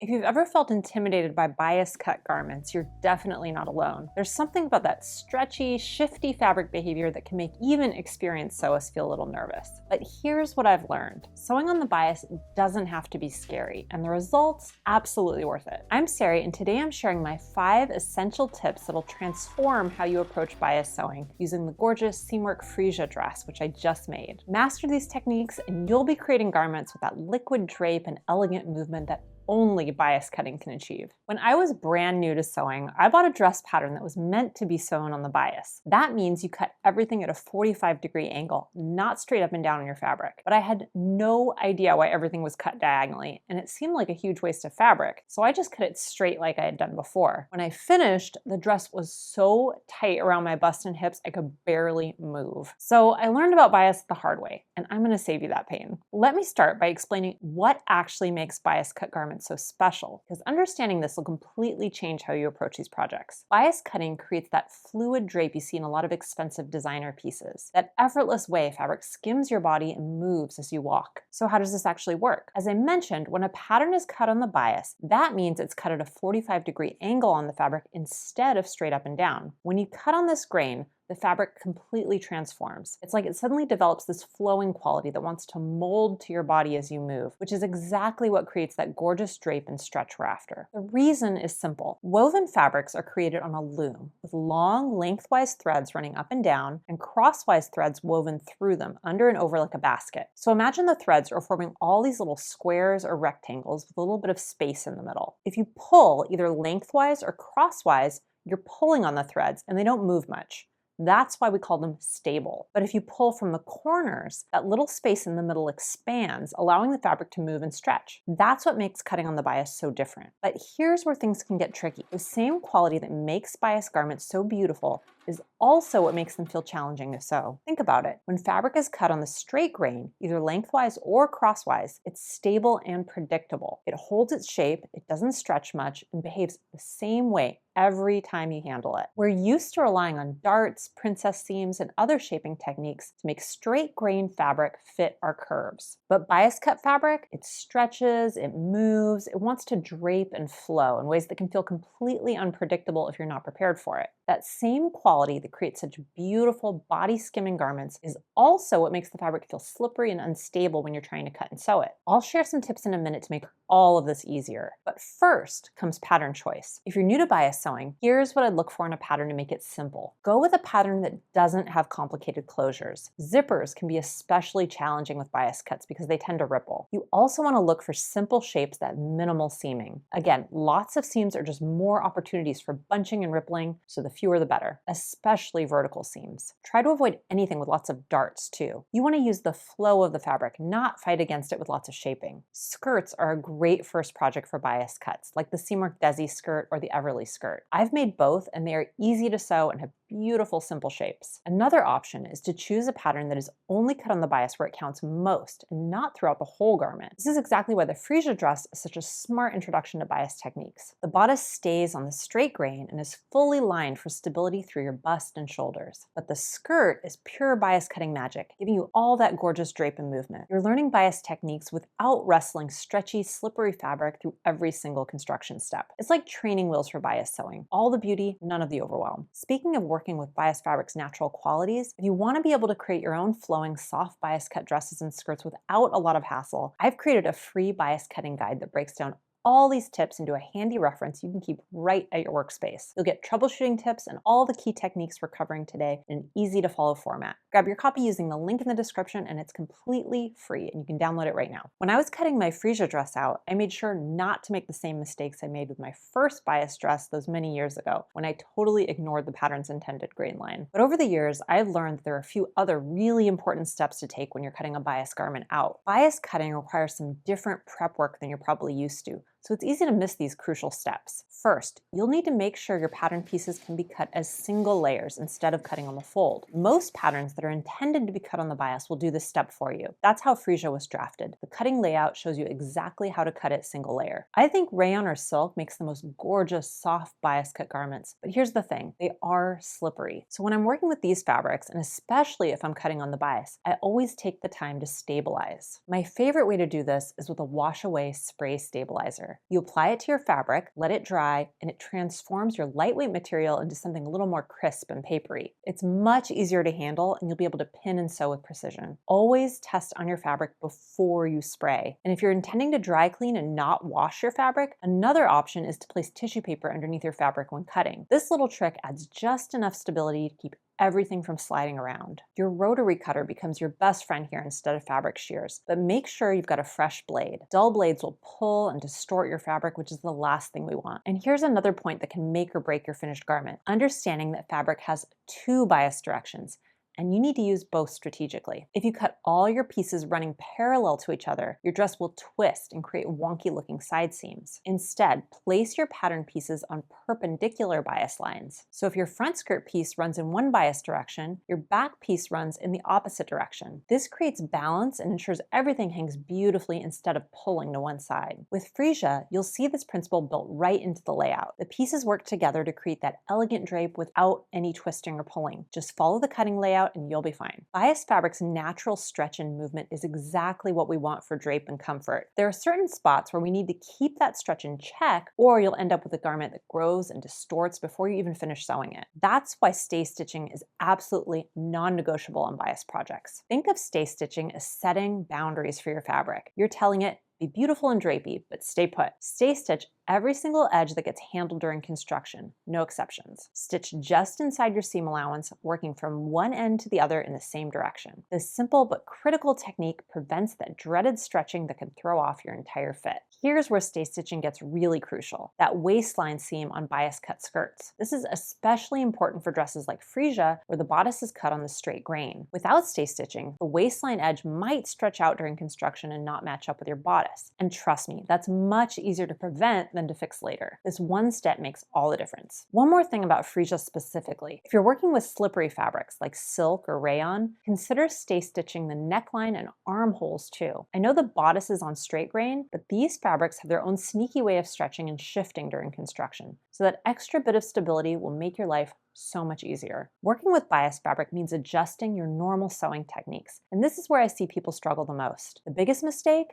If you've ever felt intimidated by bias cut garments, you're definitely not alone. There's something about that stretchy, shifty fabric behavior that can make even experienced sewists feel a little nervous. But here's what I've learned. Sewing on the bias doesn't have to be scary, and the results, absolutely worth it. I'm Sarai, and today I'm sharing my 5 essential tips that'll transform how you approach bias sewing using the gorgeous Seamwork Freesia dress, which I just made. Master these techniques, and you'll be creating garments with that liquid drape and elegant movement that only bias cutting can achieve. When I was brand new to sewing, I bought a dress pattern that was meant to be sewn on the bias. That means you cut everything at a 45-degree angle, not straight up and down on your fabric. But I had no idea why everything was cut diagonally, and it seemed like a huge waste of fabric, so I just cut it straight like I had done before. When I finished, the dress was so tight around my bust and hips I could barely move. So I learned about bias the hard way, and I'm gonna save you that pain. Let me start by explaining what actually makes bias cut garments so special, because understanding this will completely change how you approach these projects. Bias cutting creates that fluid drape you see in a lot of expensive designer pieces. That effortless way fabric skims your body and moves as you walk. So how does this actually work? As I mentioned, when a pattern is cut on the bias, that means it's cut at a 45-degree angle on the fabric instead of straight up and down. When you cut on this grain, the fabric completely transforms. It's like it suddenly develops this flowing quality that wants to mold to your body as you move, which is exactly what creates that gorgeous drape and stretch we're after. The reason is simple. Woven fabrics are created on a loom with long lengthwise threads running up and down and crosswise threads woven through them under and over like a basket. So imagine the threads are forming all these little squares or rectangles with a little bit of space in the middle. If you pull either lengthwise or crosswise, you're pulling on the threads and they don't move much. That's why we call them stable. But if you pull from the corners, that little space in the middle expands, allowing the fabric to move and stretch. That's what makes cutting on the bias so different. But here's where things can get tricky. The same quality that makes bias garments so beautiful is also what makes them feel challenging to sew. Think about it. When fabric is cut on the straight grain, either lengthwise or crosswise, it's stable and predictable. It holds its shape, it doesn't stretch much, and behaves the same way every time you handle it. We're used to relying on darts, princess seams, and other shaping techniques to make straight grain fabric fit our curves. But bias cut fabric, it stretches, it moves, it wants to drape and flow in ways that can feel completely unpredictable if you're not prepared for it. That same quality that creates such beautiful body skimming garments is also what makes the fabric feel slippery and unstable when you're trying to cut and sew it. I'll share some tips in a minute to make all of this easier. But first comes pattern choice. If you're new to bias sewing, here's what I'd look for in a pattern to make it simple. Go with a pattern that doesn't have complicated closures. Zippers can be especially challenging with bias cuts because they tend to ripple. You also want to look for simple shapes that have minimal seaming. Again, lots of seams are just more opportunities for bunching and rippling, so the fewer the better, especially vertical seams. Try to avoid anything with lots of darts too. You want to use the flow of the fabric, not fight against it with lots of shaping. Skirts are a great first project for bias cuts, like the Seamwork Desi skirt or the Everly skirt. I've made both and they are easy to sew and have beautiful simple shapes. Another option is to choose a pattern that is only cut on the bias where it counts most and not throughout the whole garment. This is exactly why the Freesia dress is such a smart introduction to bias techniques. The bodice stays on the straight grain and is fully lined for stability through your bust and shoulders. But the skirt is pure bias cutting magic, giving you all that gorgeous drape and movement. You're learning bias techniques without wrestling stretchy, slippery fabric through every single construction step. It's like training wheels for bias sewing. All the beauty, none of the overwhelm. Speaking of working with bias fabric's natural qualities, if you want to be able to create your own flowing, soft bias cut dresses and skirts without a lot of hassle, I've created a free bias cutting guide that breaks down all these tips into a handy reference you can keep right at your workspace. You'll get troubleshooting tips and all the key techniques we're covering today in an easy to follow format. Grab your copy using the link in the description and it's completely free and you can download it right now. When I was cutting my Freesia dress out, I made sure not to make the same mistakes I made with my first bias dress those many years ago when I totally ignored the pattern's intended grain line. But over the years, I've learned that there are a few other really important steps to take when you're cutting a bias garment out. Bias cutting requires some different prep work than you're probably used to, so it's easy to miss these crucial steps. First, you'll need to make sure your pattern pieces can be cut as single layers instead of cutting on the fold. Most patterns that are intended to be cut on the bias will do this step for you. That's how Freesia was drafted. The cutting layout shows you exactly how to cut it single layer. I think rayon or silk makes the most gorgeous, soft bias cut garments, but here's the thing, they are slippery. So when I'm working with these fabrics, and especially if I'm cutting on the bias, I always take the time to stabilize. My favorite way to do this is with a wash away spray stabilizer. faster. You apply it to your fabric, let it dry, and it transforms your lightweight material into something a little more crisp and papery. It's much easier to handle, and you'll be able to pin and sew with precision. Always test on your fabric before you spray. And if you're intending to dry clean and not wash your fabric, another option is to place tissue paper underneath your fabric when cutting. This little trick adds just enough stability to keep everything from sliding around. Your rotary cutter becomes your best friend here instead of fabric shears, but make sure you've got a fresh blade. Dull blades will pull and distort your fabric, which is the last thing we want. And here's another point that can make or break your finished garment. Understanding that fabric has two bias directions, and you need to use both strategically. If you cut all your pieces running parallel to each other, your dress will twist and create wonky looking side seams. Instead, place your pattern pieces on perpendicular bias lines. So if your front skirt piece runs in one bias direction, your back piece runs in the opposite direction. This creates balance and ensures everything hangs beautifully instead of pulling to one side. With Freesia, you'll see this principle built right into the layout. The pieces work together to create that elegant drape without any twisting or pulling. Just follow the cutting layout and you'll be fine. Bias fabric's natural stretch and movement is exactly what we want for drape and comfort. There are certain spots where we need to keep that stretch in check, or you'll end up with a garment that grows and distorts before you even finish sewing it. That's why stay stitching is absolutely non-negotiable on bias projects. Think of stay stitching as setting boundaries for your fabric. You're telling it, be beautiful and drapey, but stay put. Stay stitch every single edge that gets handled during construction, no exceptions. Stitch just inside your seam allowance, working from one end to the other in the same direction. This simple but critical technique prevents that dreaded stretching that can throw off your entire fit. Here's where stay stitching gets really crucial, that waistline seam on bias cut skirts. This is especially important for dresses like Freesia, where the bodice is cut on the straight grain. Without stay stitching, the waistline edge might stretch out during construction and not match up with your bodice. And trust me, that's much easier to prevent than to fix later. This one step makes all the difference. One more thing about Freesia specifically. If you're working with slippery fabrics like silk or rayon, consider stay stitching the neckline and armholes too. I know the bodice is on straight grain, but these fabrics have their own sneaky way of stretching and shifting during construction. So that extra bit of stability will make your life so much easier. Working with bias fabric means adjusting your normal sewing techniques. And this is where I see people struggle the most. The biggest mistake?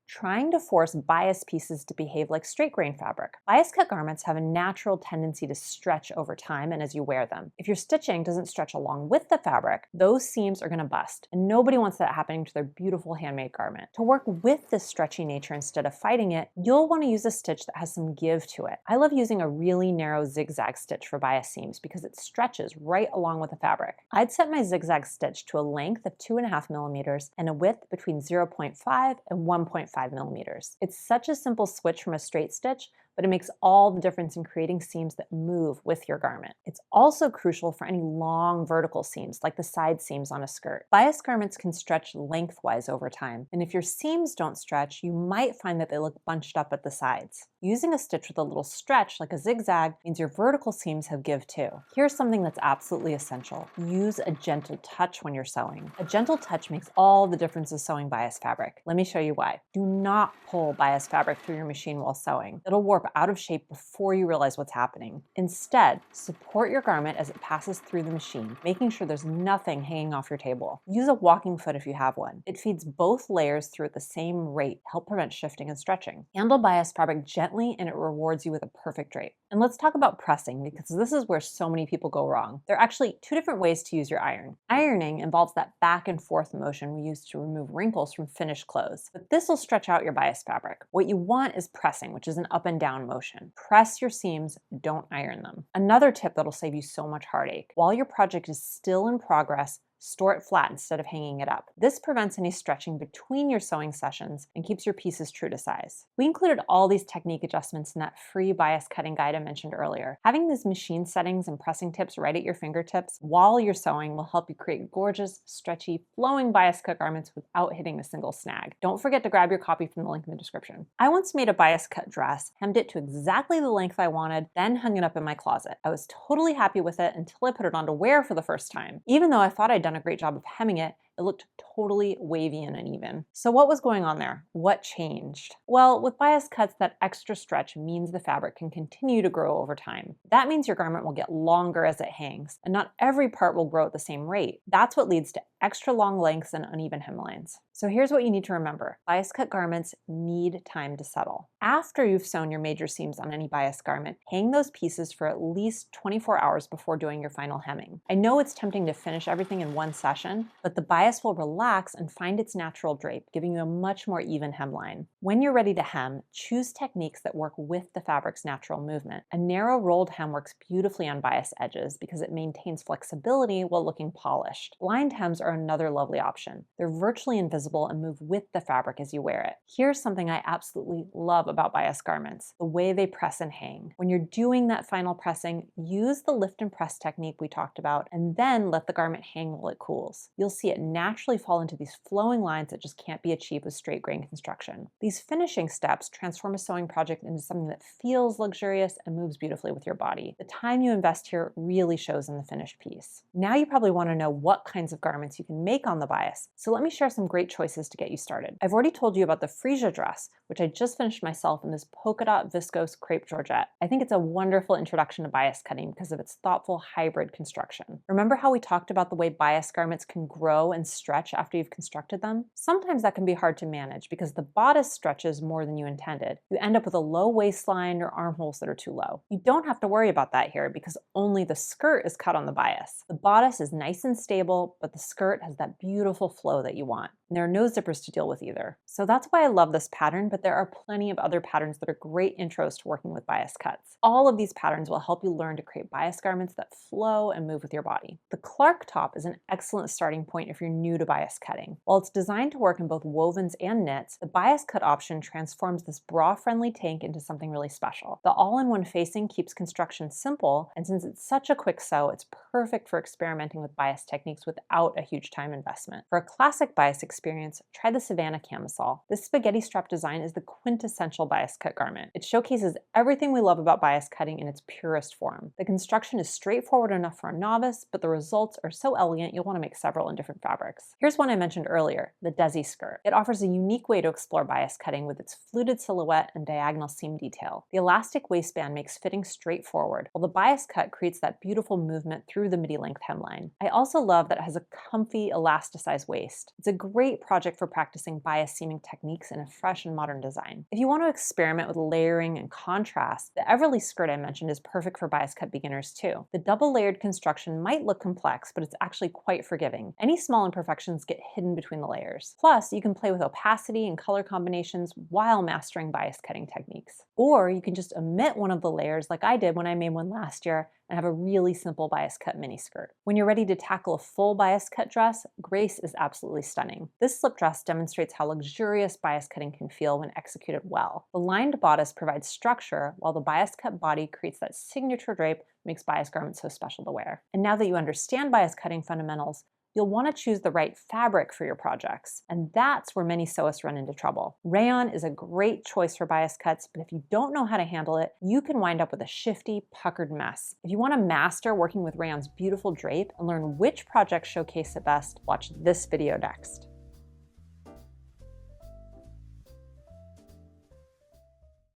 Trying to force bias pieces to behave like straight grain fabric. Bias cut garments have a natural tendency to stretch over time and as you wear them. If your stitching doesn't stretch along with the fabric, those seams are going to bust, and nobody wants that happening to their beautiful handmade garment. To work with this stretchy nature instead of fighting it, you'll want to use a stitch that has some give to it. I love using a really narrow zigzag stitch for bias seams because it stretches right along with the fabric. I'd set my zigzag stitch to a length of 2.5 millimeters and a width between 0.5 and 1.5 millimeters. It's such a simple switch from a straight stitch, but it makes all the difference in creating seams that move with your garment. It's also crucial for any long vertical seams, like the side seams on a skirt. Bias garments can stretch lengthwise over time, and if your seams don't stretch, you might find that they look bunched up at the sides. Using a stitch with a little stretch, like a zigzag, means your vertical seams have give too. Here's something that's absolutely essential. Use a gentle touch when you're sewing. A gentle touch makes all the difference of sewing bias fabric. Let me show you why. Do not pull bias fabric through your machine while sewing. It'll warp out of shape before you realize what's happening. Instead, support your garment as it passes through the machine, making sure there's nothing hanging off your table. Use a walking foot if you have one. It feeds both layers through at the same rate, help prevent shifting and stretching. Handle bias fabric gently and it rewards you with a perfect drape. And let's talk about pressing, because this is where so many people go wrong. There are actually two different ways to use your iron. Ironing involves that back and forth motion we use to remove wrinkles from finished clothes, but this will stretch out your bias fabric. What you want is pressing, which is an up and down motion. Press your seams, don't iron them. Another tip that'll save you so much heartache. While your project is still in progress, store it flat instead of hanging it up. This prevents any stretching between your sewing sessions and keeps your pieces true to size. We included all these technique adjustments in that free bias cutting guide I mentioned earlier. Having these machine settings and pressing tips right at your fingertips while you're sewing will help you create gorgeous, stretchy, flowing bias cut garments without hitting a single snag. Don't forget to grab your copy from the link in the description. I once made a bias cut dress, hemmed it to exactly the length I wanted, then hung it up in my closet. I was totally happy with it until I put it on to wear for the first time. Even though I thought I'd done a great job of hemming it, It looked totally wavy and uneven. So what was going on there? What changed? Well, with bias cuts, that extra stretch means the fabric can continue to grow over time. That means your garment will get longer as it hangs, and not every part will grow at the same rate. That's what leads to extra long lengths and uneven hemlines. So here's what you need to remember. Bias cut garments need time to settle. After you've sewn your major seams on any bias garment, hang those pieces for at least 24 hours before doing your final hemming. I know it's tempting to finish everything in one session, but the bias will relax and find its natural drape, giving you a much more even hemline. When you're ready to hem, choose techniques that work with the fabric's natural movement. A narrow rolled hem works beautifully on bias edges because it maintains flexibility while looking polished. Lined hems are another lovely option. They're virtually invisible and move with the fabric as you wear it. Here's something I absolutely love about bias garments: the way they press and hang. When you're doing that final pressing, use the lift and press technique we talked about, and then let the garment hang while it cools. You'll see it naturally fall into these flowing lines that just can't be achieved with straight grain construction. These finishing steps transform a sewing project into something that feels luxurious and moves beautifully with your body. The time you invest here really shows in the finished piece. Now you probably want to know what kinds of garments you can make on the bias, so let me share some great choices to get you started. I've already told you about the Freesia dress, which I just finished myself in this polka dot viscose crepe georgette. I think it's a wonderful introduction to bias cutting because of its thoughtful hybrid construction. Remember how we talked about the way bias garments can grow and stretch after you've constructed them? Sometimes that can be hard to manage because the bodice stretches more than you intended. You end up with a low waistline or armholes that are too low. You don't have to worry about that here because only the skirt is cut on the bias. The bodice is nice and stable, but the skirt has that beautiful flow that you want. And there are no zippers to deal with either. So that's why I love this pattern, but there are plenty of other patterns that are great intros to working with bias cuts. All of these patterns will help you learn to create bias garments that flow and move with your body. The Clark top is an excellent starting point if you're new to bias cutting. While it's designed to work in both wovens and knits, the bias cut option transforms this bra-friendly tank into something really special. The all-in-one facing keeps construction simple, and since it's such a quick sew, it's perfect for experimenting with bias techniques without a huge time investment. For a classic bias experience, try the Savannah camisole. This spaghetti strap design is the quintessential bias cut garment. It showcases everything we love about bias cutting in its purest form. The construction is straightforward enough for a novice, but the results are so elegant you'll want to make several in different fabrics. Here's one I mentioned earlier, the Desi skirt. It offers a unique way to explore bias cutting with its fluted silhouette and diagonal seam detail. The elastic waistband makes fitting straightforward, while the bias cut creates that beautiful movement through the midi-length hemline. I also love that it has a comfy, elasticized waist. It's a great project for practicing bias seaming techniques in a fresh and modern design. If you want to experiment with layering and contrast, the Everly skirt I mentioned is perfect for bias cut beginners too. The double layered construction might look complex, but it's actually quite forgiving. Any small imperfections get hidden between the layers. Plus, you can play with opacity and color combinations while mastering bias cutting techniques. Or you can just omit one of the layers like I did when I made one last year and have a really simple bias cut mini skirt. When you're ready to tackle a full bias cut dress, Grace is absolutely stunning. This slip dress demonstrates how luxurious bias cutting can feel when executed well. The lined bodice provides structure, while the bias cut body creates that signature drape that makes bias garments so special to wear. And now that you understand bias cutting fundamentals, you'll want to choose the right fabric for your projects. And that's where many sewists run into trouble. Rayon is a great choice for bias cuts, but if you don't know how to handle it, you can wind up with a shifty, puckered mess. If you want to master working with rayon's beautiful drape and learn which projects showcase it best, watch this video next.